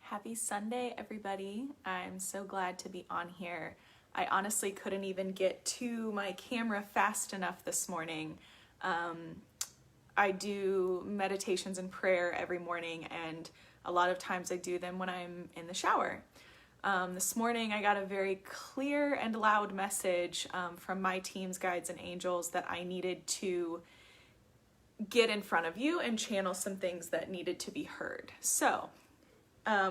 Happy Sunday, everybody. I'm so glad to be on here. I honestly couldn't even get to my camera fast enough this morning. I do meditations and prayer every morning, and a lot of times I do them when I'm in the shower. This morning I got a very clear and loud message from my team's guides and angels that I needed to get in front of you and channel some things that needed to be heard. So,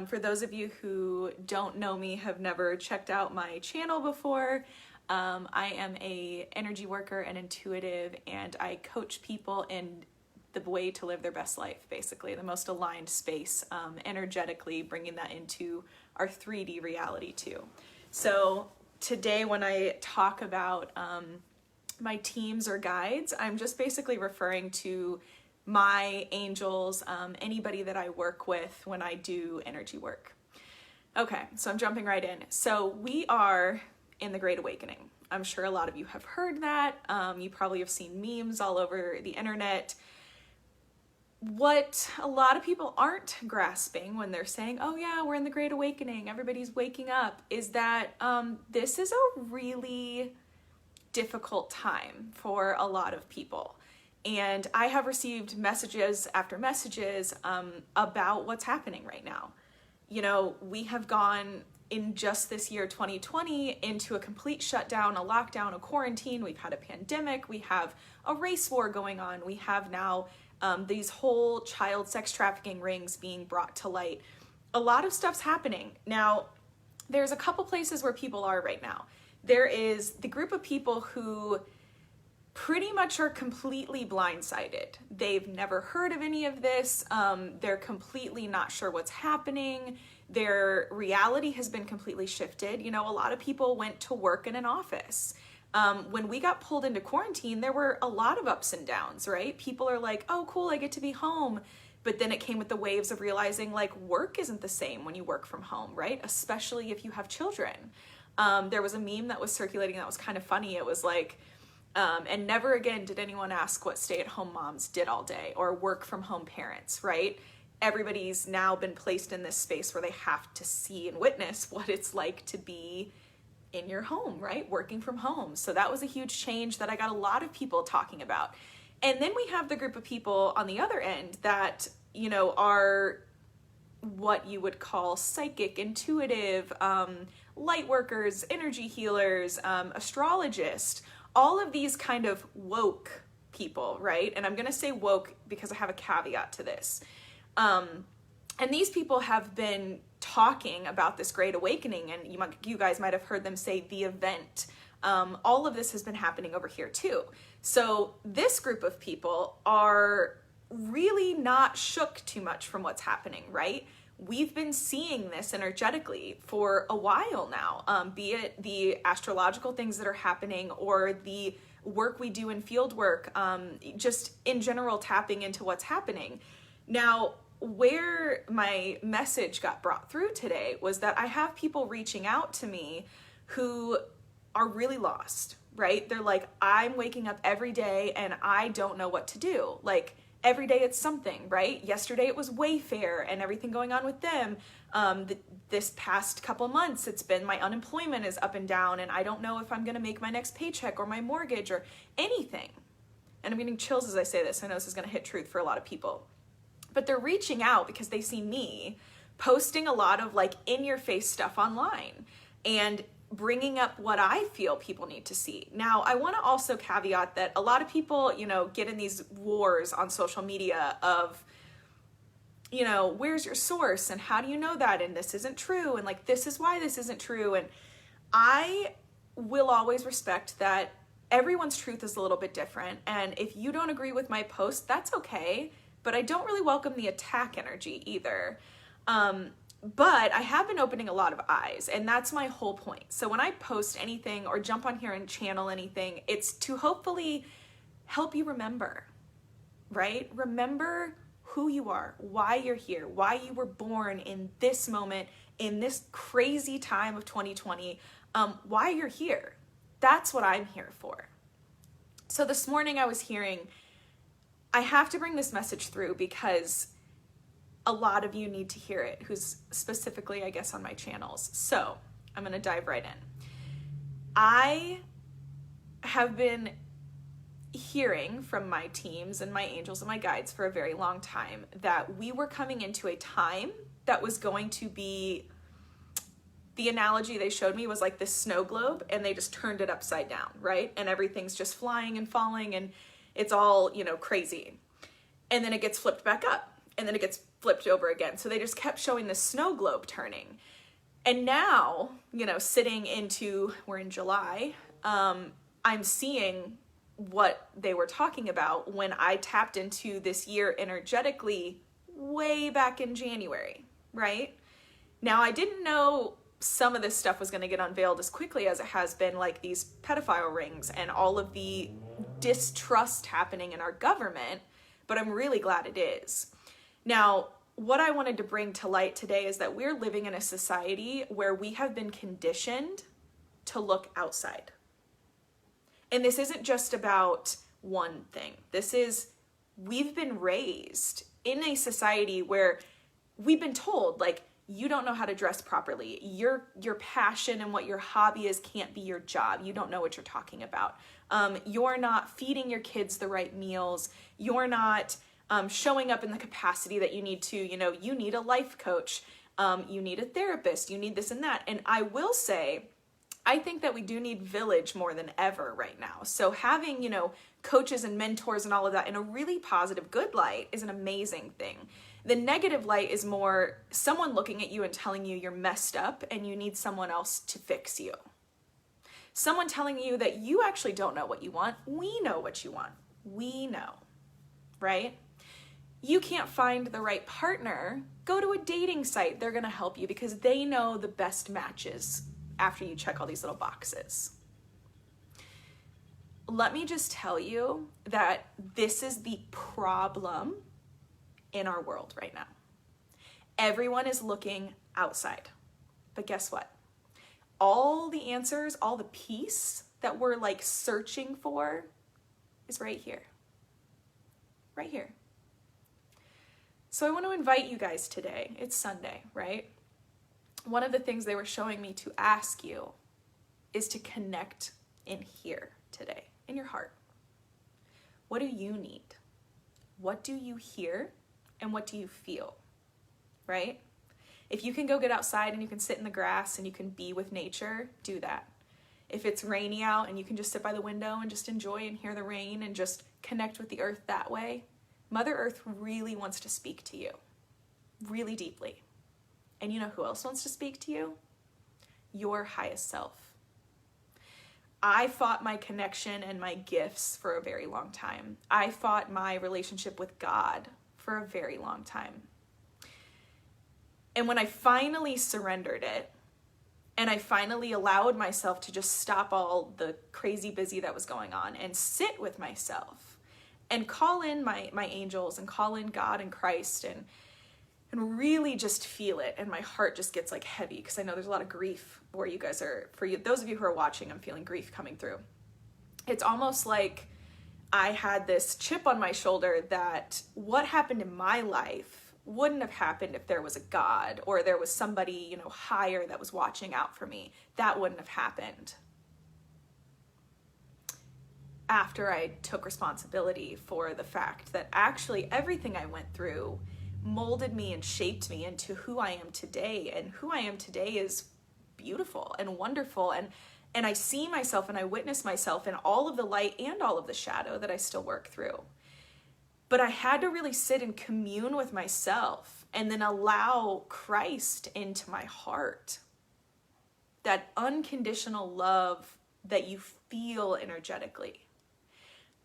for those of you who don't know me, have never checked out my channel before, I am a energy worker and intuitive, and I coach people in the way to live their best life, basically, the most aligned space, energetically, bringing that into our 3D reality too. So today when I talk about my teams or guides, I'm just basically referring to my angels, anybody that I work with when I do energy work. Okay, so I'm jumping right in. So we are in the Great Awakening. I'm sure a lot of you have heard that. You probably have seen memes all over the internet. What a lot of people aren't grasping when they're saying, oh yeah, we're in the Great Awakening, everybody's waking up, is that this is a really difficult time for a lot of people. And I have received messages after messages about what's happening right now. You know, we have gone in just this year, 2020, into a complete shutdown, a lockdown, a quarantine. We've had a pandemic. We have a race war going on. We have now these whole child sex trafficking rings being brought to light. A lot of stuff's happening. Now, there's a couple places where people are right now. There is the group of people who pretty much are completely blindsided. They've never heard of any of this. They're completely not sure what's happening. Their reality has been completely shifted. You know, a lot of people went to work in an office. When we got pulled into quarantine, there were a lot of ups and downs, right? People are like, oh, cool, I get to be home. But then it came with the waves of realizing like work isn't the same when you work from home, right? Especially if you have children. There was a meme that was circulating that was kind of funny. It was like, and never again did anyone ask what stay-at-home moms did all day or work-from-home parents, right? Everybody's now been placed in this space where they have to see and witness what it's like to be in your home, right? Working from home. So that was a huge change that I got a lot of people talking about. And then we have the group of people on the other end that, you know, are what you would call psychic, intuitive, light workers, energy healers, astrologists, all of these kind of woke people, right? And I'm going to say woke because I have a caveat to this. And these people have been talking about this Great Awakening, and you guys might have heard them say the event. All of this has been happening over here too. So this group of people are really not shook too much from what's happening, right? We've been seeing this energetically for a while now, be it the astrological things that are happening or the work we do in field work, just in general tapping into what's happening. Now, where my message got brought through today was that I have people reaching out to me who are really lost, right? They're like, I'm waking up every day and I don't know what to do. Like, every day it's something, right? Yesterday it was Wayfair and everything going on with them. This past couple months, it's been my unemployment is up and down and I don't know if I'm gonna make my next paycheck or my mortgage or anything. And I'm getting chills as I say this. I know this is gonna hit truth for a lot of people. But they're reaching out because they see me posting a lot of like in-your-face stuff online and bringing up what I feel people need to see. Now, I want to also caveat that a lot of people, you know, get in these wars on social media of, you know, where's your source and how do you know that? And this isn't true. And like, this is why this isn't true. And I will always respect that everyone's truth is a little bit different. And if you don't agree with my post, that's okay. But I don't really welcome the attack energy either. But I have been opening a lot of eyes, and that's my whole point. So when I post anything or jump on here and channel anything, it's to hopefully help you remember, right? Remember who you are, why you're here, why you were born in this moment, in this crazy time of 2020, why you're here. That's what I'm here for. So this morning I was hearing, I have to bring this message through because a lot of you need to hear it, who's specifically, I guess, on my channels. So I'm going to dive right in. I have been hearing from my teams and my angels and my guides for a very long time that we were coming into a time that was going to be, the analogy they showed me was like this snow globe, and they just turned it upside down, right? And everything's just flying and falling, and it's all, you know, crazy. And then it gets flipped back up, and then it gets flipped over again. So they just kept showing this snow globe turning. And now, you know, we're in July, I'm seeing what they were talking about when I tapped into this year energetically way back in January, right? Now, I didn't know some of this stuff was going to get unveiled as quickly as it has been, like these pedophile rings and all of the distrust happening in our government, but I'm really glad it is. Now, what I wanted to bring to light today is that we're living in a society where we have been conditioned to look outside. And this isn't just about one thing. We've been raised in a society where we've been told, like, you don't know how to dress properly. Your passion and what your hobby is can't be your job. You don't know what you're talking about. You're not feeding your kids the right meals. You're not showing up in the capacity that you need to. You know, you need a life coach. You need a therapist. You need this and that. And I will say, I think that we do need village more than ever right now. So having, you know, coaches and mentors and all of that in a really positive, good light is an amazing thing. The negative light is more someone looking at you and telling you you're messed up and you need someone else to fix you. Someone telling you that you actually don't know what you want. We know what you want. We know, right? You can't find the right partner. Go to a dating site. They're going to help you because they know the best matches after you check all these little boxes. Let me just tell you that this is the problem in our world right now. Everyone is looking outside. But guess what? All the answers, all the peace that we're like searching for is right here. Right here. So I want to invite you guys today. It's Sunday, right? One of the things they were showing me to ask you is to connect in here today, in your heart. What do you need? What do you hear? And what do you feel? Right? If you can go get outside and you can sit in the grass and you can be with nature, do that. If it's rainy out and you can just sit by the window and just enjoy and hear the rain and just connect with the earth that way, Mother Earth really wants to speak to you, really deeply. And you know who else wants to speak to you? Your highest self. I fought my connection and my gifts for a very long time. I fought my relationship with God for a very long time. And when I finally surrendered it, and I finally allowed myself to just stop all the crazy busy that was going on and sit with myself and call in my angels and call in God and Christ and really just feel it, and my heart just gets like heavy because I know there's a lot of grief where you guys are, for you, those of you who are watching, I'm feeling grief coming through. It's almost like I had this chip on my shoulder that what happened in my life wouldn't have happened if there was a God or there was somebody, you know, higher that was watching out for me. That wouldn't have happened. After I took responsibility for the fact that actually everything I went through molded me and shaped me into who I am today. And who I am today is beautiful and wonderful. And I see myself and I witness myself in all of the light and all of the shadow that I still work through. But I had to really sit and commune with myself and then allow Christ into my heart. That unconditional love that you feel energetically.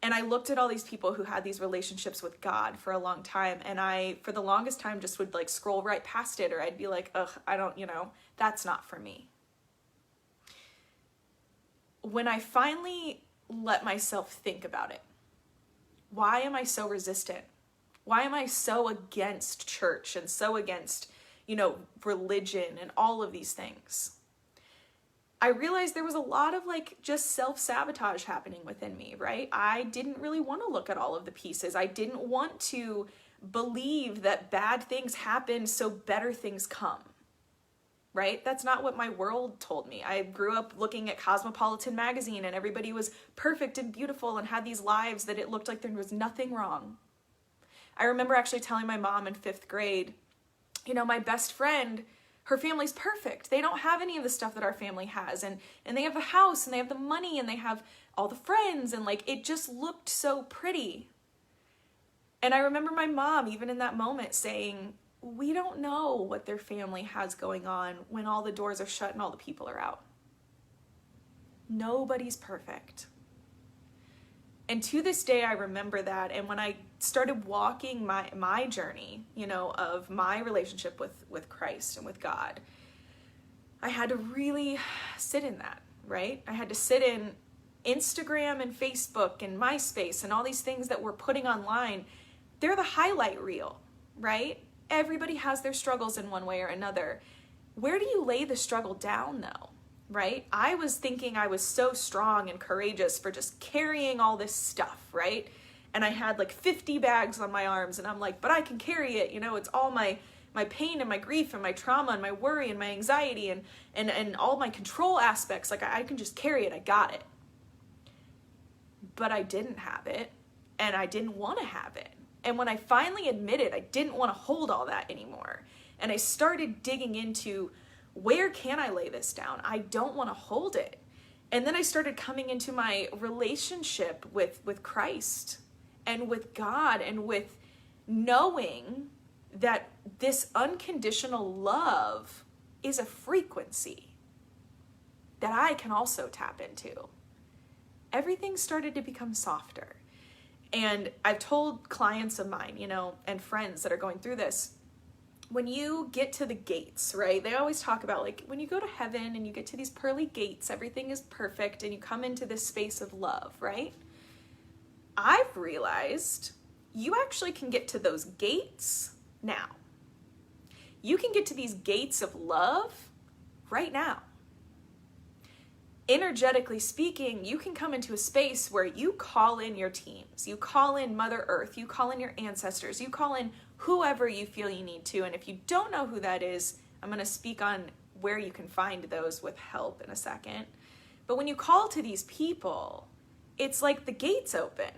And I looked at all these people who had these relationships with God for a long time. And I, for the longest time, just would like scroll right past it. Or I'd be like, ugh, I don't, that's not for me. When I finally let myself think about it, why am I so resistant? Why am I so against church and so against, religion and all of these things? I realized there was a lot of just self-sabotage happening within me, right? I didn't really want to look at all of the pieces. I didn't want to believe that bad things happen so better things come, right? That's not what my world told me. I grew up looking at Cosmopolitan magazine and everybody was perfect and beautiful and had these lives that it looked like there was nothing wrong. I remember actually telling my mom in 5th grade, you know, my best friend, her family's perfect. They don't have any of the stuff that our family has. And they have the house and they have the money and they have all the friends. And like, it just looked so pretty. And I remember my mom, even in that moment, saying, we don't know what their family has going on when all the doors are shut and all the people are out. Nobody's perfect. And to this day, I remember that. And when I started walking my journey, you know, of my relationship with Christ and with God, I had to really sit in that, right? I had to sit in Instagram and Facebook and MySpace and all these things that we're putting online. They're the highlight reel, right? Everybody has their struggles in one way or another. Where do you lay the struggle down though? Right? I was thinking I was so strong and courageous for just carrying all this stuff, right? And I had like 50 bags on my arms and I'm like, but I can carry it. You know, it's all my pain and my grief and my trauma and my worry and my anxiety and all my control aspects. Like I can just carry it. I got it. But I didn't have it and I didn't want to have it. And when I finally admitted I didn't want to hold all that anymore and I started digging into where can I lay this down? I don't want to hold it. And then I started coming into my relationship with Christ and with God and with knowing that this unconditional love is a frequency that I can also tap into. Everything started to become softer. And I've told clients of mine, you know, and friends that are going through this, when you get to the gates, right? They always talk about like when you go to heaven and you get to these pearly gates, everything is perfect and you come into this space of love, right? I've realized you actually can get to those gates now. You can get to these gates of love right now. Energetically speaking, you can come into a space where you call in your teams, you call in Mother Earth, you call in your ancestors, you call in whoever you feel you need to. And if you don't know who that is, I'm going to speak on where you can find those with help in a second. But when you call to these people, it's like the gates open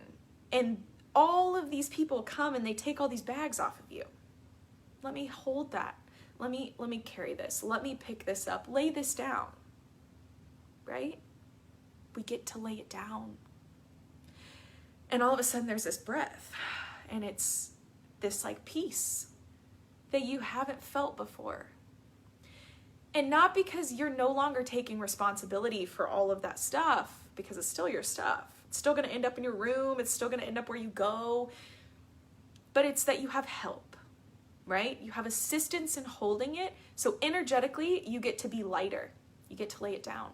and all of these people come and they take all these bags off of you. Let me hold that. Let me carry this. Let me pick this up. Lay this down. Right? We get to lay it down. And all of a sudden there's this breath and it's this like peace that you haven't felt before. And not because you're no longer taking responsibility for all of that stuff, because it's still your stuff. It's still going to end up in your room. It's still going to end up where you go. But it's that you have help, right? You have assistance in holding it. So energetically, you get to be lighter. You get to lay it down.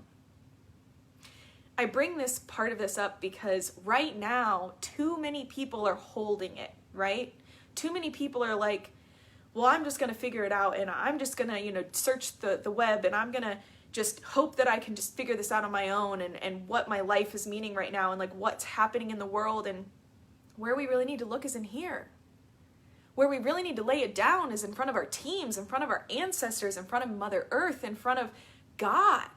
I bring this part of this up because right now, too many people are holding it, right? Too many people are like, well, I'm just going to figure it out and I'm just going to, search the web and I'm going to just hope that I can just figure this out on my own and what my life is meaning right now and like what's happening in the world. And where we really need to look is in here. Where we really need to lay it down is in front of our teams, in front of our ancestors, in front of Mother Earth, in front of God.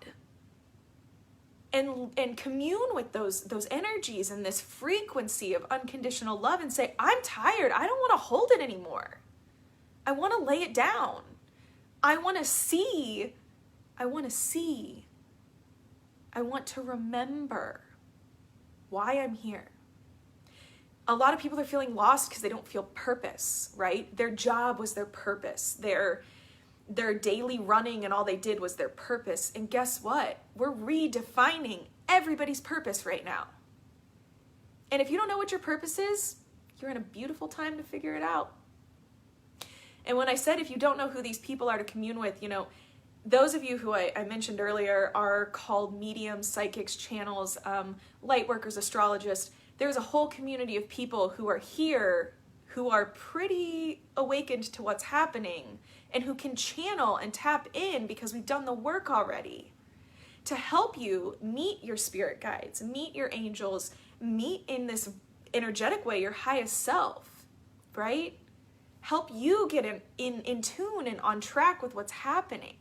And commune with those energies and this frequency of unconditional love and say, I'm tired. I don't want to hold it anymore. I want to lay it down. I want to see. I want to remember why I'm here. A lot of people are feeling lost because they don't feel purpose, right? Their job was their purpose. Their daily running and all they did was their purpose. And guess what? We're redefining everybody's purpose right now. And if you don't know what your purpose is, you're in a beautiful time to figure it out. And when I said if you don't know who these people are to commune with, those of you who I mentioned earlier are called mediums, psychics, channels, light workers, astrologists. There's a whole community of people who are here who are pretty awakened to what's happening and who can channel and tap in because we've done the work already to help you meet your spirit guides, meet your angels, meet in this energetic way your highest self, right? help you get in tune and on track with what's happening.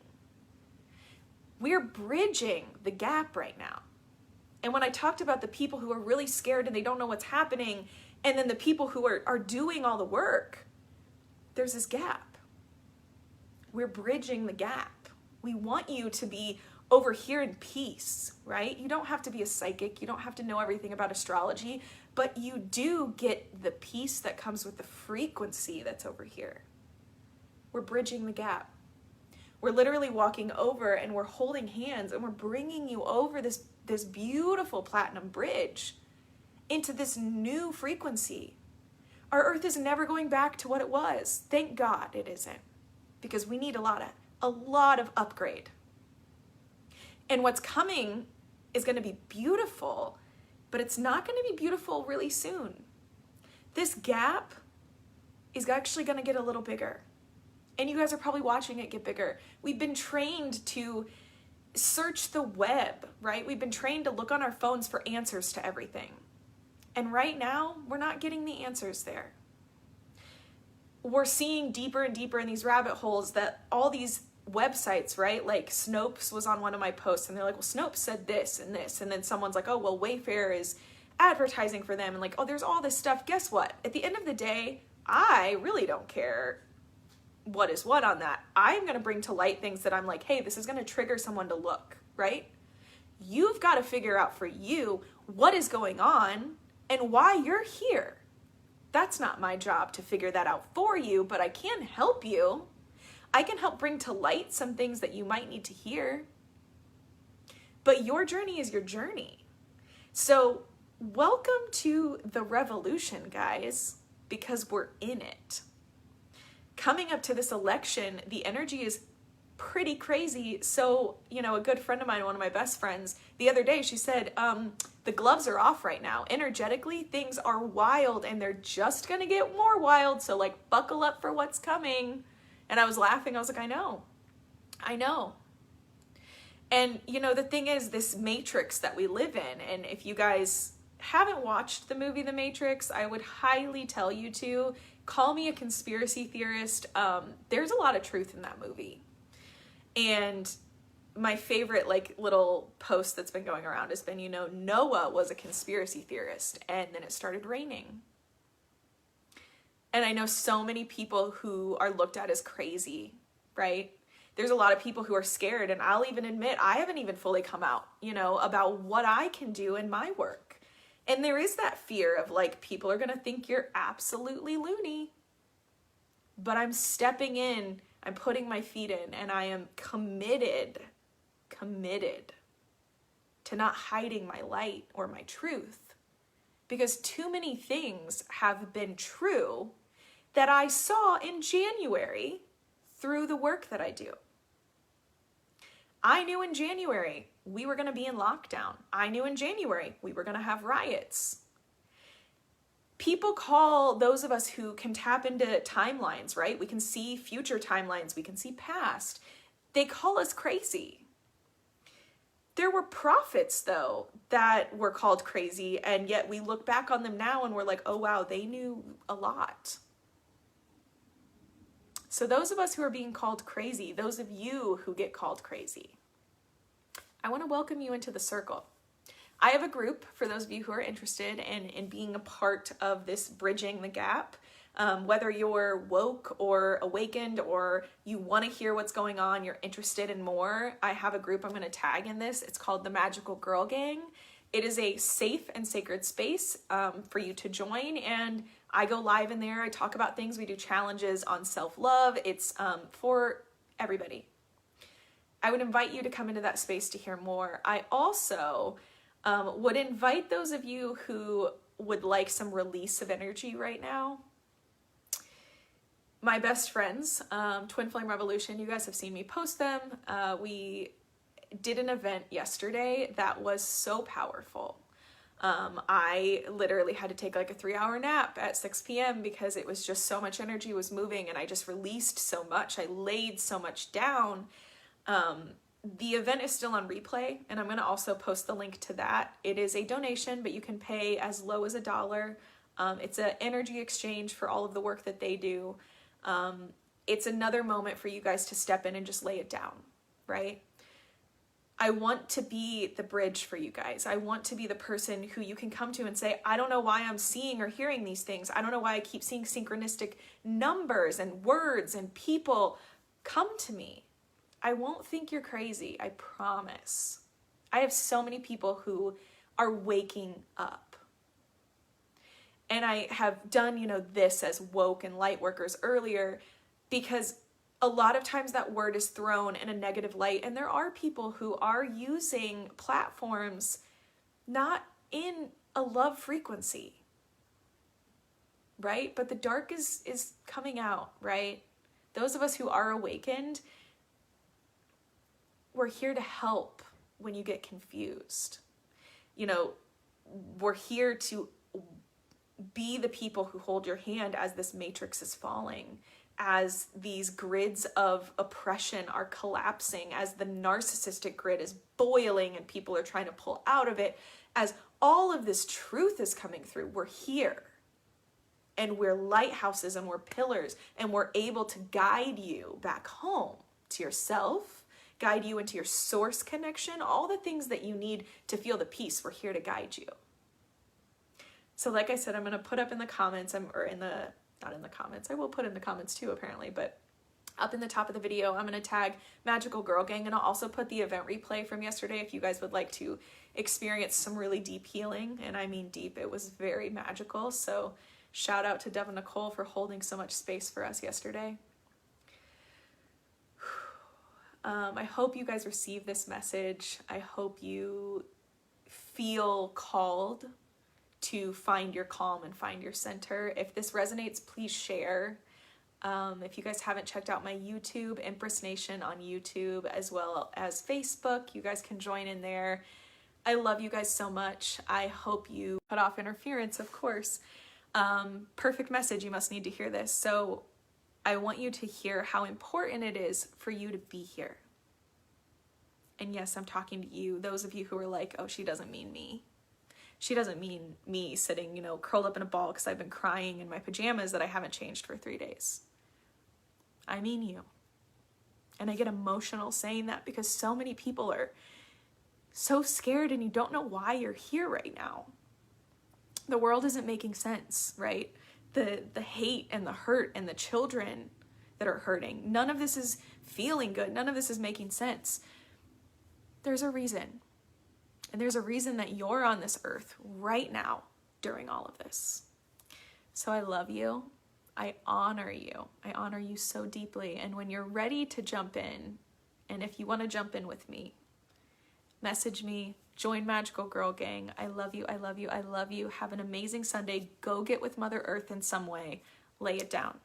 We're bridging the gap right now. And when I talked about the people who are really scared and they don't know what's happening, and then the people who are doing all the work, there's this gap. We're bridging the gap. We want you to be over here in peace, right? You don't have to be a psychic. You don't have to know everything about astrology, but you do get the peace that comes with the frequency that's over here. We're bridging the gap. We're literally walking over and we're holding hands and we're bringing you over this beautiful platinum bridge into this new frequency. Our earth is never going back to what it was. Thank God it isn't, because we need a lot of upgrade. And what's coming is going to be beautiful, but it's not going to be beautiful really soon. This gap is actually going to get a little bigger. And you guys are probably watching it get bigger. We've been trained to search the web, right? We've been trained to look on our phones for answers to everything. And right now, we're not getting the answers there. We're seeing deeper and deeper in these rabbit holes that all these websites, right? Like Snopes was on one of my posts and they're like, well, Snopes said this and this. And then someone's like, oh, well, Wayfair is advertising for them. And like, oh, there's all this stuff. Guess what? At the end of the day, I really don't care what is what on that. I'm going to bring to light things that I'm like, hey, this is going to trigger someone to look, right? You've got to figure out for you what is going on and why you're here. That's not my job to figure that out for you, but I can help you. I can help bring to light some things that you might need to hear. But your journey is your journey. So welcome to the revolution, guys, because we're in it. Coming up to this election, the energy is pretty crazy. So, a good friend of mine, one of my best friends, the other day, she said, the gloves are off right now. Energetically, things are wild and they're just going to get more wild. So like, buckle up for what's coming. And I was laughing. I was like, I know. And the thing is, this matrix that we live in, and if you guys haven't watched the movie The Matrix, I would highly tell you to. Call me a conspiracy theorist. There's a lot of truth in that movie. And my favorite little post that's been going around has been, Noah was a conspiracy theorist and then it started raining. And I know so many people who are looked at as crazy, right? There's a lot of people who are scared, and I'll even admit I haven't even fully come out, about what I can do in my work. And there is that fear of people are going to think you're absolutely loony. But I'm stepping in, I'm putting my feet in, and I am committed to not hiding my light or my truth. Because too many things have been true that I saw in January through the work that I do. I knew in January we were going to be in lockdown. I knew in January we were going to have riots. People call those of us who can tap into timelines, right? We can see future timelines. We can see past. They call us crazy. There were prophets, though, that were called crazy, and yet we look back on them now and we're like, oh, wow, they knew a lot. So those of us who are being called crazy, those of you who get called crazy, I want to welcome you into the circle. I have a group for those of you who are interested in being a part of this bridging the gap. Whether you're woke or awakened or you want to hear what's going on, you're interested in more, I have a group I'm going to tag in this. It's called the Magical Girl Gang. It is a safe and sacred space for you to join, and I go live in there. I talk about things. We do challenges on self-love. It's for everybody. I would invite you to come into that space to hear more. I also would invite those of you who would like some release of energy right now. My best friends, Twin Flame Revolution, you guys have seen me post them. We did an event yesterday that was so powerful. I literally had to take a 3-hour nap at 6 p.m. because it was just so much energy was moving and I just released so much. I laid so much down. The event is still on replay, and I'm going to also post the link to that. It is a donation, but you can pay as low as $1. It's an energy exchange for all of the work that they do. It's another moment for you guys to step in and just lay it down, right? I want to be the bridge for you guys. I want to be the person who you can come to and say, I don't know why I'm seeing or hearing these things. I don't know why I keep seeing synchronistic numbers and words and people. Come to me. I won't think you're crazy. I promise. I have so many people who are waking up. And I have done, this as woke and light workers earlier, because a lot of times that word is thrown in a negative light, and there are people who are using platforms not in a love frequency, right? But the dark is coming out, right? Those of us who are awakened, we're here to help when you get confused. We're here to be the people who hold your hand as this matrix is falling, as these grids of oppression are collapsing, as the narcissistic grid is boiling and people are trying to pull out of it, as all of this truth is coming through. We're here, and we're lighthouses, and we're pillars, and we're able to guide you back home to yourself, guide you into your source connection, all the things that you need to feel the peace. We're here to guide you. So like I said, I'm going to put up in the comments, not in the comments, I will put in the comments too apparently, but up in the top of the video, I'm going to tag Magical Girl Gang, and I'll also put the event replay from yesterday if you guys would like to experience some really deep healing. And I mean deep, it was very magical. So shout out to Devin Nicole for holding so much space for us yesterday. I hope you guys receive this message. I hope you feel called to find your calm and find your center. If this resonates, please share. If you guys haven't checked out my YouTube, Empress Nation on YouTube, as well as Facebook, you guys can join in there. I love you guys so much. I hope you cut off interference, of course. Perfect message. You must need to hear this. So I want you to hear how important it is for you to be here. And yes, I'm talking to you, those of you who are like, oh, she doesn't mean me. She doesn't mean me sitting, curled up in a ball because I've been crying in my pajamas that I haven't changed for 3 days. I mean you. And I get emotional saying that because so many people are so scared and you don't know why you're here right now. The world isn't making sense, right? The hate and the hurt and the children that are hurting. None of this is feeling good. None of this is making sense. There's a reason. And there's a reason that you're on this earth right now during all of this. So I love you. I honor you. I honor you so deeply. And when you're ready to jump in, and if you want to jump in with me, message me, join Magical Girl Gang. I love you. I love you. I love you. Have an amazing Sunday. Go get with Mother Earth in some way. Lay it down.